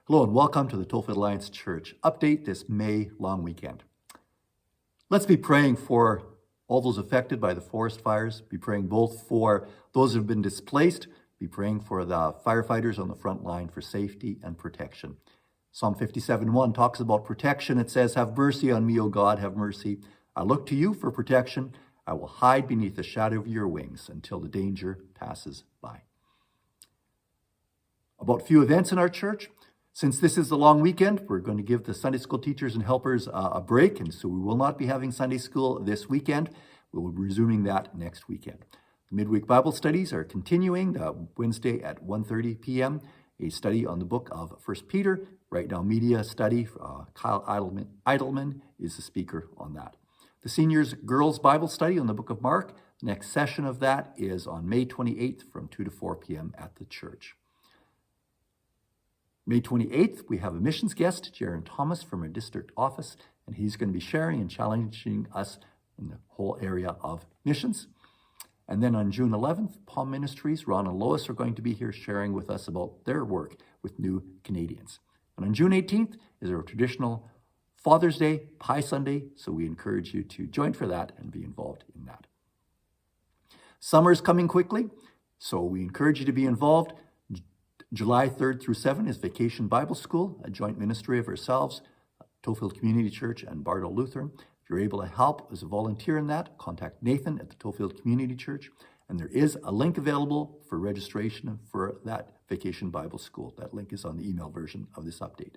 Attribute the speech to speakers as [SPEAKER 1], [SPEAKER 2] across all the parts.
[SPEAKER 1] Hello and welcome to the Tollfield Alliance Church update this May long weekend. Let's be praying for all those affected by the forest fires, be praying both for those who have been displaced, be praying for the firefighters on the front line for safety and protection. Psalm 57:1 talks about protection. It says, "Have mercy on me, O God, have mercy. I look to you for protection. I will hide beneath the shadow of your wings until the danger passes by." About a few events in our church. Since this is the long weekend, we're going to give the Sunday school teachers and helpers a break, and so we will not be having Sunday school this weekend. We will be resuming that next weekend. The midweek Bible studies are continuing Wednesday at 1:30 p.m., a study on the book of 1 Peter. Right Now Media study. Kyle Eidelman is the speaker on that. The seniors girls Bible study on the book of Mark. The next session of that is on May 28th from 2 to 4 p.m. at the church. May 28th, we have a missions guest, Jaron Thomas from our district office, and he's going to be sharing and challenging us in the whole area of missions. And then on June 11th, Palm Ministries, Ron and Lois are going to be here sharing with us about their work with new Canadians. And on June 18th is our traditional Father's Day, Pie Sunday, so we encourage you to join for that and be involved in that. Summer is coming quickly, so we encourage you to be involved. July 3rd through 7th is Vacation Bible School, a joint ministry of ourselves, Tollfield Community Church and Bardo Lutheran. If you're able to help as a volunteer in that, contact Nathan at the Tollfield Community Church. And there is a link available for registration for that Vacation Bible School. That link is on the email version of this update.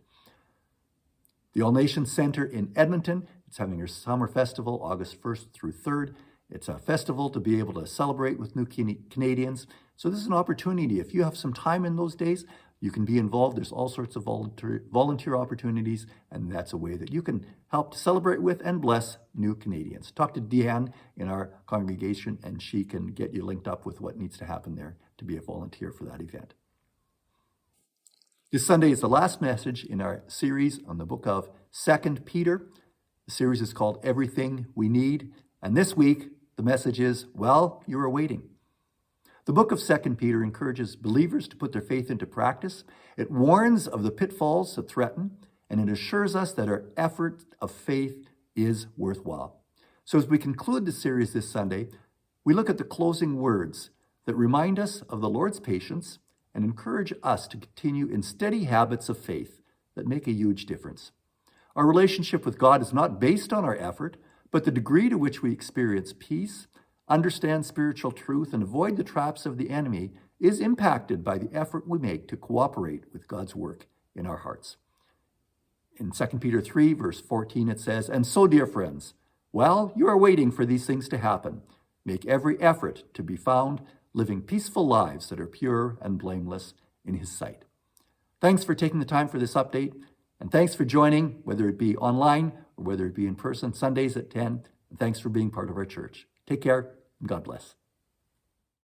[SPEAKER 1] The All Nations Center in Edmonton, it's having their summer festival August 1st through 3rd. It's a festival to be able to celebrate with new Canadians. So this is an opportunity. If you have some time in those days, you can be involved. There's all sorts of volunteer opportunities, and that's a way that you can help to celebrate with and bless new Canadians. Talk to Deanne in our congregation, and she can get you linked up with what needs to happen there to be a volunteer for that event. This Sunday is the last message in our series on the book of 2 Peter. The series is called Everything We Need, and this week, the message is, well, you are waiting. The book of 2 Peter encourages believers to put their faith into practice. It warns of the pitfalls that threaten, and it assures us that our effort of faith is worthwhile. So as we conclude the series this Sunday, we look at the closing words that remind us of the Lord's patience and encourage us to continue in steady habits of faith that make a huge difference. Our relationship with God is not based on our effort, but the degree to which we experience peace, understand spiritual truth, and avoid the traps of the enemy is impacted by the effort we make to cooperate with God's work in our hearts. In 2 Peter 3, verse 14, it says, "And so, dear friends, while you are waiting for these things to happen, make every effort to be found living peaceful lives that are pure and blameless in His sight." Thanks for taking the time for this update, and thanks for joining, whether it be online or whether it be in person, Sundays at 10. And thanks for being part of our church. Take care, and God bless.